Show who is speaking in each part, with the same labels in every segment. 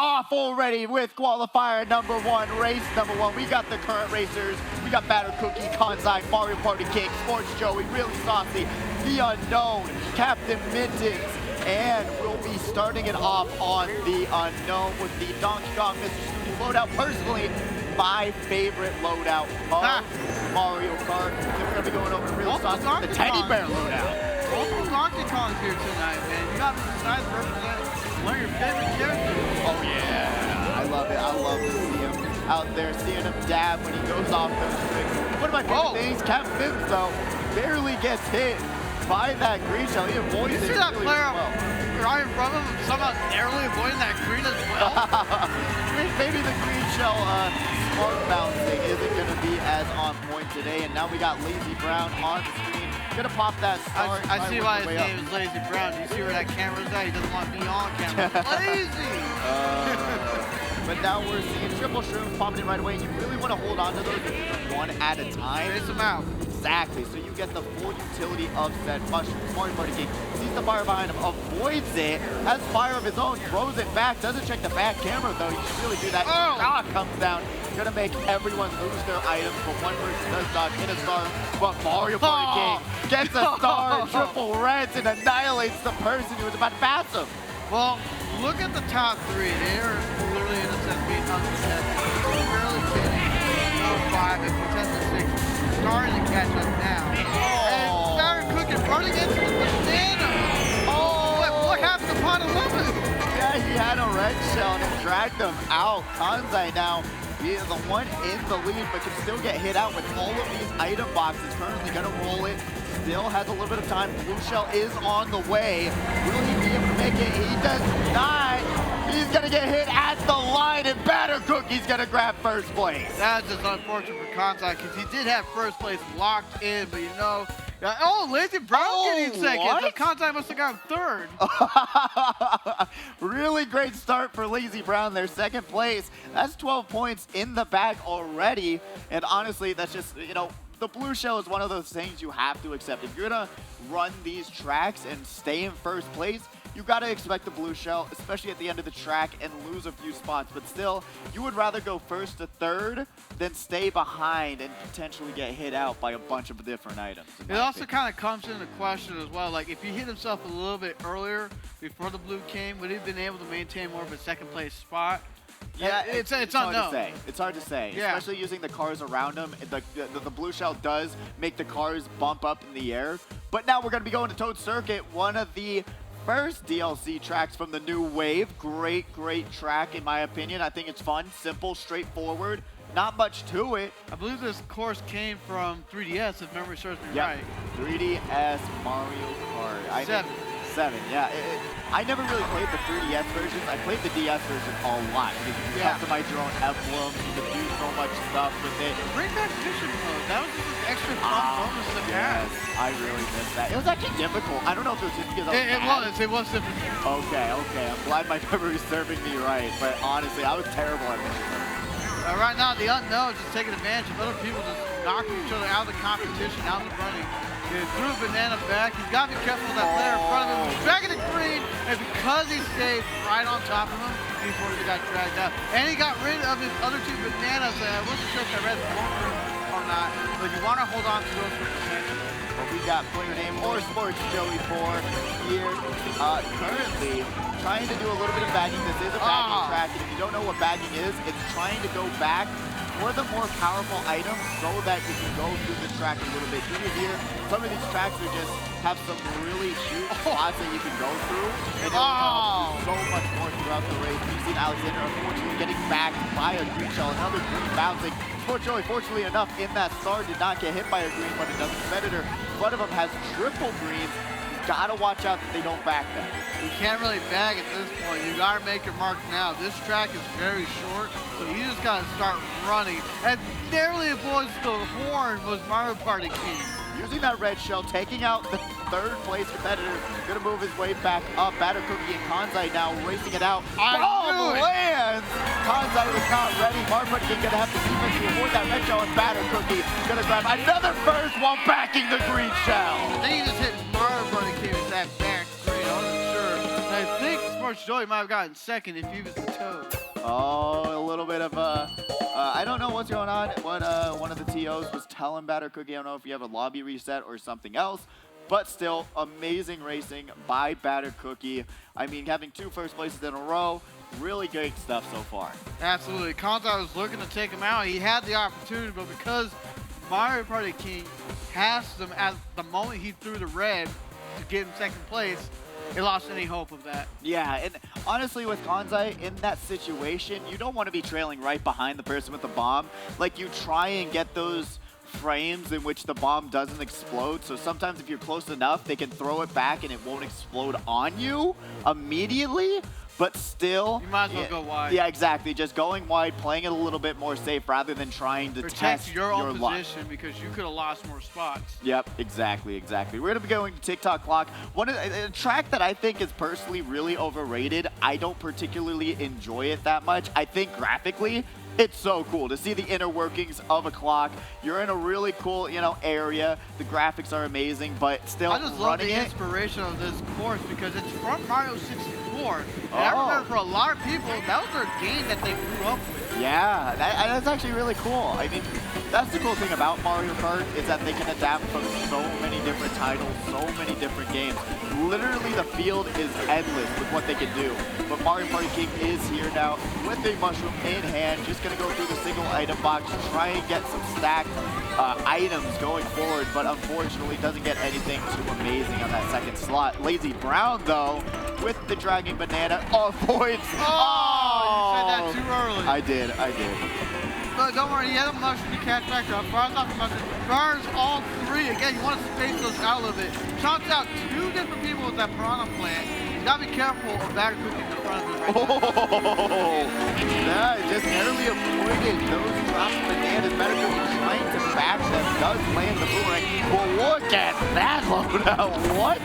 Speaker 1: off already with qualifier number 1, race number 1. We got the current racers. We got Batter Cookie, Kanzai, Mario Party King, Sports Joey, Really Saucy, The Unknown, Captain Mittens, and we'll be starting it off on The Unknown with the Donkey Kong Mr. Scooty loadout. Personally, my favorite loadout of Mario Kart. Then we're going to be going over to Really Saucy with the Teddy Bear loadout.
Speaker 2: Multiple Donkey Kongs here tonight, man. You got to decide to represent one of your favorite characters.
Speaker 1: Oh yeah, I love it. I love to see him out there, seeing him dab when he goes off those tricks. One of my favorite things, Captain Mittens though, barely gets hit by that green shell. He avoids it.
Speaker 2: You see that
Speaker 1: really
Speaker 2: player
Speaker 1: well.
Speaker 2: right in front of him somehow narrowly avoiding that green as well?
Speaker 1: Maybe the green shell smart bouncing isn't going to be as on point today. And now we got Lazy Brown on the screen. Gonna pop that start.
Speaker 2: I see why his name is Lazy Brown. You see where that camera's at? He doesn't want to be on camera. Lazy!
Speaker 1: But now we're seeing triple shrooms popping in right away. You really want to hold on to those one at a time.
Speaker 2: Chase them out.
Speaker 1: Exactly, so you get the full utility of said mushrooms. Mario Party King sees the fire behind him, avoids it, has fire of his own, throws it back, doesn't check the back camera though. You should really do that. Shock comes down, gonna make everyone lose their items, but one person does not hit a star. But Mario Party King gets a star, triple reds, and annihilates the person who was about to pass him.
Speaker 2: Well, look at the top 3. They are literally in a sense being uncontested. We're barely kidding. No 5 and contested 6. Starting to catch up now. And Batter Cookie running into the banana. What happened to Pot 11?
Speaker 1: Yeah, he had a red shell and it dragged him out. Kanzai now, he is the one in the lead, but can still get hit out with all of these item boxes. Currently gonna roll it. Still has a little bit of time. Blue shell is on the way. Will he be able to make it? He does not. He's gonna get hit at the line, and Batter Cookie's gonna grab first place.
Speaker 2: That's just unfortunate for Kanzai because he did have first place locked in, but you know. Lazy Brown getting second. So Kanzai must have gotten third.
Speaker 1: Really great start for Lazy Brown there. Second place. That's 12 points in the bag already. And honestly, that's just, you know, the blue shell is one of those things you have to accept. If you're gonna run these tracks and stay in first place, you gotta expect the blue shell, especially at the end of the track, and lose a few spots. But still, you would rather go first to third than stay behind and potentially get hit out by a bunch of different items.
Speaker 2: It also kind of comes into question as well. Like if he hit himself a little bit earlier before the blue came, would he have been able to maintain more of a second place spot?
Speaker 1: Yeah, it's hard
Speaker 2: unknown.
Speaker 1: to say. It's hard to say, especially using the cars around him. The blue shell does make the cars bump up in the air. But now we're going to be going to Toad Circuit, one of the first DLC tracks from the new wave. Great track in my opinion. I think it's fun, simple, straightforward. Not much to it.
Speaker 2: I believe this course came from 3DS, if memory serves me right.
Speaker 1: 3DS Mario Kart. 7, yeah. I never really played the 3DS versions. I played the DS version a lot because you can customize your own emblems. You can do so much stuff with it.
Speaker 2: Bring back mission mode. That was just an extra fun bonus to have.
Speaker 1: I really missed that. It was actually difficult. I don't know if it was just because
Speaker 2: it was difficult.
Speaker 1: Okay. I'm glad my memory is serving me right. But honestly, I was terrible at mission mode.
Speaker 2: Right now, the unknown is just taking advantage of other people just knocking each other out of the competition, out of the running. He threw a banana back. He's got to be careful with that player in front of him. He's dragging the green, and because he stayed right on top of him, he unfortunately got dragged out. And he got rid of his other 2 bananas. I wasn't sure if I read the or not, but you want to hold on to those for protection.
Speaker 1: Well, we got player name or Sports Joey 4 here. Currently trying to do a little bit of bagging. This is a bagging track, and if you don't know what bagging is, it's trying to go back for the more powerful items so that you can go through the track a little bit easier here. Some of these tracks are just have some really huge spots that you can go through, and it will help you so much more throughout the race. You've seen Alexander unfortunately getting backed by a green shell, another green bouncing. Sport Joey, fortunately enough, in that star did not get hit by a green, but another competitor in front of him has triple greens. Gotta watch out that they don't back them.
Speaker 2: You can't really bag at this point. You gotta make your mark now. This track is very short, so you just gotta start running. And narrowly avoids the horn was Mario Party King.
Speaker 1: Using that red shell, taking out the third place competitor, gonna move his way back up. Batter Cookie and Kanzai now racing it out. Bomb lands! Kanzai was not ready. Mario Party King gonna have to defense to avoid that red shell, and Batter Cookie gonna grab another first while backing the green shell.
Speaker 2: I think he just hit Mario Party King with that back green. I wasn't sure. I think Sports Joey might have gotten second if he was the Toad.
Speaker 1: Oh, a little bit of I don't know what's going on. What one of the TOs was telling Batter Cookie. I don't know if you have a lobby reset or something else, but still amazing racing by Batter Cookie. I mean, having 2 first places in a row, really great stuff so far.
Speaker 2: Absolutely. Kanzai was looking to take him out. He had the opportunity, but because Mario Party King passed him at the moment he threw the red to get him second place, he lost any hope of that.
Speaker 1: Yeah, and honestly with Kanzai, in that situation, you don't want to be trailing right behind the person with the bomb. Like, you try and get those frames in which the bomb doesn't explode, so sometimes if you're close enough, they can throw it back and it won't explode on you immediately. But still,
Speaker 2: you might as well go wide.
Speaker 1: Yeah, exactly. Just going wide, playing it a little bit more safe rather than trying to test
Speaker 2: your own
Speaker 1: luck.
Speaker 2: position, because you could have lost more spots.
Speaker 1: Yep, exactly. We're going to be going to TikTok Clock. A track that I think is personally really overrated. I don't particularly enjoy it that much. I think graphically, it's so cool to see the inner workings of a clock. You're in a really cool, area. The graphics are amazing, but still
Speaker 2: I just love the
Speaker 1: it.
Speaker 2: inspiration of this course because it's from Mario 64. And I remember for a lot of people, that was their game that they grew up with.
Speaker 1: Yeah, that's actually really cool. I mean, that's the cool thing about Mario Kart is that they can adapt from so many different titles, so many different games. Literally, the field is endless with what they can do. But Mario Party King is here now with a mushroom in hand, just going to go through the single item box, try and get some stacked items going forward, but unfortunately doesn't get anything too amazing on that second slot. Lazy Brown, though, with the Dragon Banana, avoids.
Speaker 2: Oh, you said that too early.
Speaker 1: I did.
Speaker 2: But don't worry, he had a mushroom to catch back up. Fires off the mushroom. Fires all 3. Again, you want to space those out a little bit. Shots out 2 different people with that piranha plant. You gotta be careful of Batter Cookie in front of him right
Speaker 1: now. Just narrowly avoided those dropped bananas. Batter Cookie trying to back them. Does land the boomerang. Well, look at that loadout. What?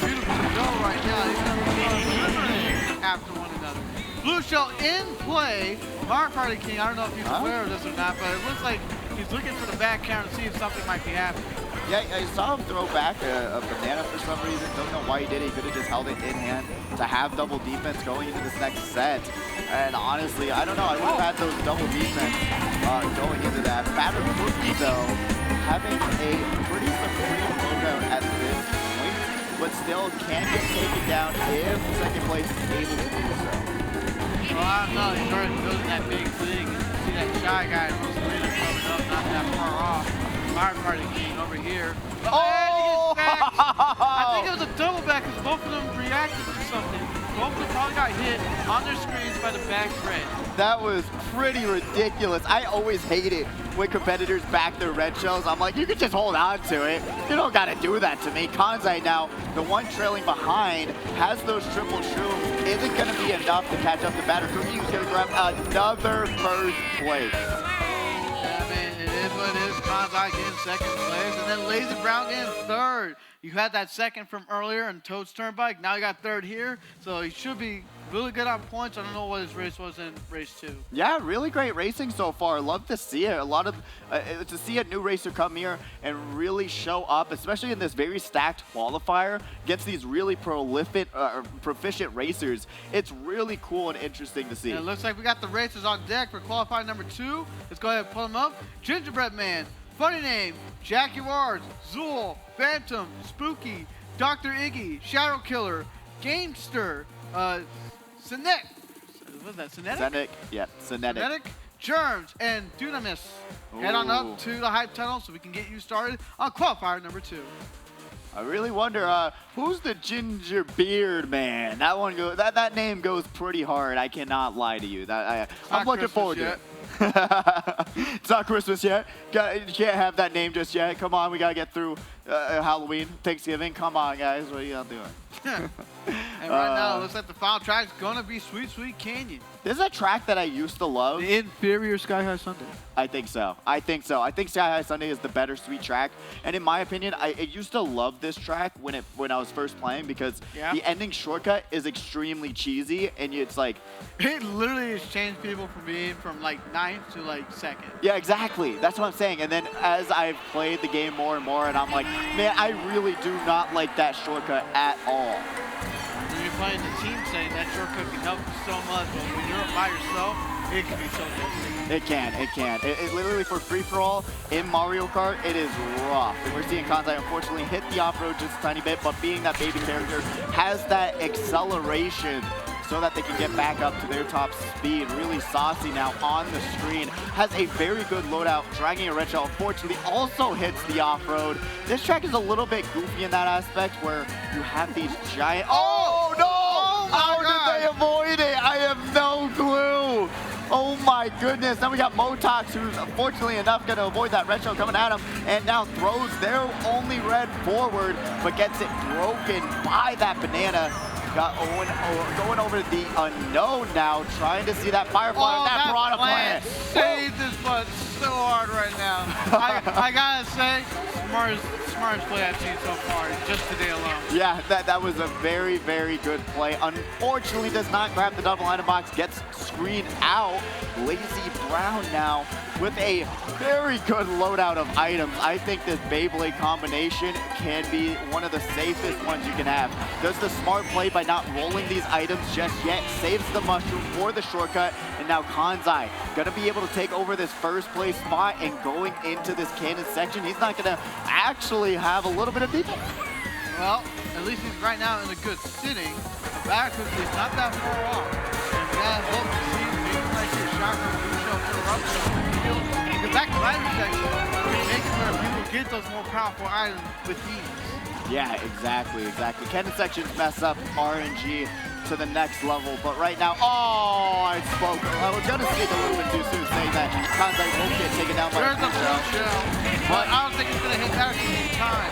Speaker 2: Beautiful to go right now. He's gonna be after one another. Blue Shell in play. Mario Party King, I don't know if he's aware of this or not, but it looks like he's looking for the back counter to see if something might be happening.
Speaker 1: Yeah, I saw him throw back a banana for some reason. Don't know why he did it. He could have just held it in hand to have double defense going into this next set. And honestly, I don't know. I would have had those double defense going into that. Batter Cookie, though, having a pretty supreme loadout at this point, but still can get taken down if second place is able to do so.
Speaker 2: Well, I don't know. He's already building that big thing. You see that shy guy in Rosalina coming up, not that far off. Mario Party King over here.
Speaker 1: Oh!
Speaker 2: And he gets back. I think it was a double back because both of them reacted to something. Both of them probably got hit on their screens by the back red.
Speaker 1: That was pretty ridiculous. I always hate it when competitors back their red shells. I'm like, you can just hold on to it. You don't got to do that to me. Kanzai now, the one trailing behind, has those triple shrooms. Isn't going to be enough to catch up to Batter Cookie. He's going to grab another first place.
Speaker 2: I mean, it is what it is. Kanzai getting second place, and then Lazy Brown getting third. You had that second from earlier in Toad's Turnpike. Now you got third here, so he should be really good on points. I don't know what his race was in race 2.
Speaker 1: Yeah, really great racing so far. Love to see it. A lot of to see a new racer come here and really show up, especially in this very stacked qualifier against these really prolific, proficient racers. It's really cool and interesting to see.
Speaker 2: And it looks like we got the racers on deck for qualifier number 2. Let's go ahead and pull them up. Gingerbread Man, Funny Name, Jaguars, Zool, Phantom, Spooky, Dr. Iggy, Shadow Killer, Gamester, Cinetic. What is that? Cinetic?
Speaker 1: Yeah, Cinetic.
Speaker 2: Germs, and Dunamis. Head on up to the hype tunnel so we can get you started on qualifier number 2.
Speaker 1: I really wonder who's the Ginger Beard Man. That one that name goes pretty hard. I cannot lie to you. I'm looking forward to it. It's not Christmas yet. You can't have that name just yet. Come on, we gotta get through Halloween, Thanksgiving. Come on, guys. What are y'all doing?
Speaker 2: And right now, it looks like the final track is gonna be Sweet Sweet Canyon.
Speaker 1: This is a track that I used to love.
Speaker 2: The inferior Sky High Sunday.
Speaker 1: I think so. I think Sky High Sunday is the better sweet track. And in my opinion, I used to love this track when I was first playing because the ending shortcut is extremely cheesy and it's like
Speaker 2: it literally has changed people from like 9th to like 2nd.
Speaker 1: Yeah, exactly. That's what I'm saying. And then as I've played the game more and more, and I'm like, man, I really do not like that shortcut at all.
Speaker 2: When you playing the team setting, that shortcut can help you so much, but when you're by yourself, it can be so difficult.
Speaker 1: It can. It literally, for free-for-all in Mario Kart, it is rough. And we're seeing Kanzai unfortunately hit the off-road just a tiny bit, but being that baby character has that acceleration so that they can get back up to their top speed. Really saucy now on the screen. Has a very good loadout, dragging a red shell. Unfortunately, also hits the off-road. This track is a little bit goofy in that aspect where you have these giant... Oh, no! How did they avoid it? I have no clue. Oh my goodness. Then we got Motox, who's fortunately enough going to avoid that red shell coming at him, and now throws their only red forward, but gets it broken by that banana. Got Owen going over the unknown now, trying to see that Firefly, that Piranha Plant.
Speaker 2: Saved his butt so hard right now. I gotta say, smartest play I've seen so far, just today alone.
Speaker 1: Yeah, that was a very, very good play. Unfortunately, does not grab the double item box, gets screened out. Lazy Brown now with a very good loadout of items. I think this Beyblade combination can be one of the safest ones you can have. Does the smart play by not rolling these items just yet, saves the mushroom for the shortcut, and now Kanzai gonna be able to take over this first place spot, and going into this cannon section, he's not gonna actually have a little bit of defense.
Speaker 2: Well, at least he's right now in a good sitting. The back is not that far off. And we gotta hope to see maybe like your shocker blue shell interruption. And go back to the item section, make it where people get those more powerful items with ease.
Speaker 1: Yeah, exactly. Cannon sections mess up RNG to the next level, but right now, I was gonna speak a little bit too soon, saying that Kanzai won't get taken down by
Speaker 2: the blue shell, but I don't think it's gonna hit that in time.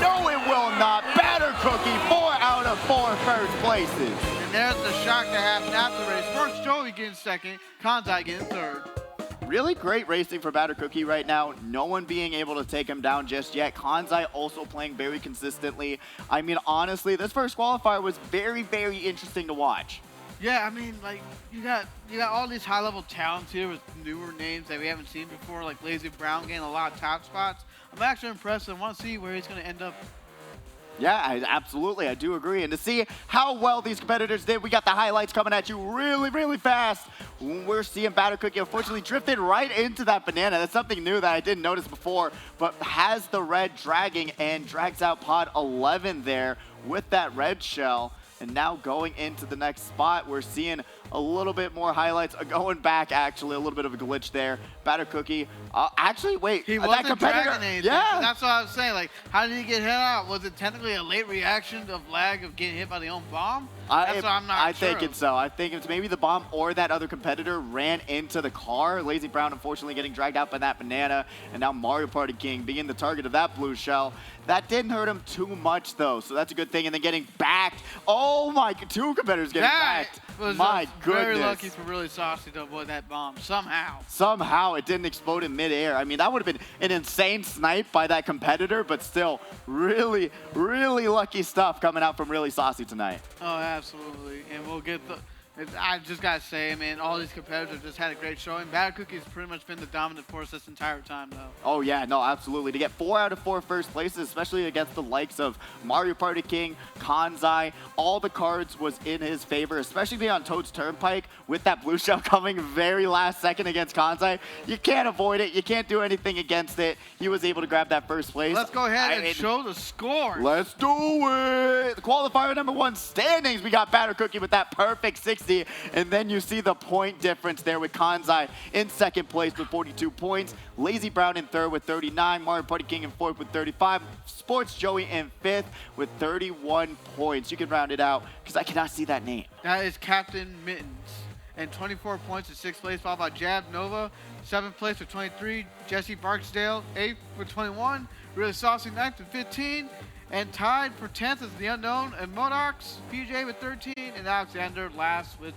Speaker 1: No, it will not. Batter Cookie, 4 out of 4 first places.
Speaker 2: And there's the shock that happened after the race. First, Joey getting second, Kanzai getting third.
Speaker 1: Really great racing for Batter Cookie right now. No one being able to take him down just yet. Kanzai also playing very consistently. I mean, honestly, this first qualifier was very, very interesting to watch.
Speaker 2: Yeah, I mean, like, you got all these high-level talents here with newer names that we haven't seen before, like Lazy Brown getting a lot of top spots. I'm actually impressed and want to see where he's going to end up.
Speaker 1: Yeah, absolutely. I do agree. And to see how well these competitors did, we got the highlights coming at you really, really fast. We're seeing Batter Cookie unfortunately drifted right into that banana. That's something new that I didn't notice before, but has the red dragging and drags out pod 11 there with that red shell. And now going into the next spot, we're seeing a little bit more highlights. Going back, actually, a little bit of a glitch there. Batter Cookie. Actually, wait.
Speaker 2: He
Speaker 1: that competitor.
Speaker 2: Yeah. That's what I was saying. Like, how did he get hit out? Was it technically a late reaction of lag of getting hit by the own bomb? That's what I'm not sure.
Speaker 1: I think it's so. I think it's maybe the bomb or that other competitor ran into the car. Lazy Brown, unfortunately, getting dragged out by that banana. And now Mario Party King being the target of that blue shell. That didn't hurt him too much, though. So that's a good thing. And then getting backed. Oh, my. 2 competitors getting backed. My goodness.
Speaker 2: Very lucky for Really Saucy to avoid that bomb somehow.
Speaker 1: Somehow it didn't explode in midair. I mean, that would have been an insane snipe by that competitor, but still really, really lucky stuff coming out from Really Saucy tonight.
Speaker 2: Oh, absolutely. And we'll get the... I just got to say, man, all these competitors just had a great showing. Batter Cookie's pretty much been the dominant force this entire time, though.
Speaker 1: Oh, yeah, no, absolutely. To get 4 out of 4 first places, especially against the likes of Mario Party King, Kanzai, all the cards was in his favor, especially being on Toad's Turnpike with that blue shell coming very last second against Kanzai. You can't avoid it. You can't do anything against it. He was able to grab that first place.
Speaker 2: Let's go ahead and show the score.
Speaker 1: Let's do it. The qualifier #1 standings. We got Batter Cookie with that perfect 60. And then you see the point difference there with Kanzai in second place with 42 points. Lazy Brown in third with 39. Mario Party King in fourth with 35. Sports Joey in fifth with 31 points. You can round it out because I cannot see that name.
Speaker 2: That is Captain Mittens. And 24 points in sixth place, followed by Jab Nova. Seventh place with 23. Jesse Barksdale, eighth with 21. Really Saucy, ninth with 15. And tied for 10th is the unknown and Modox, PJ with 13, and Alexander last with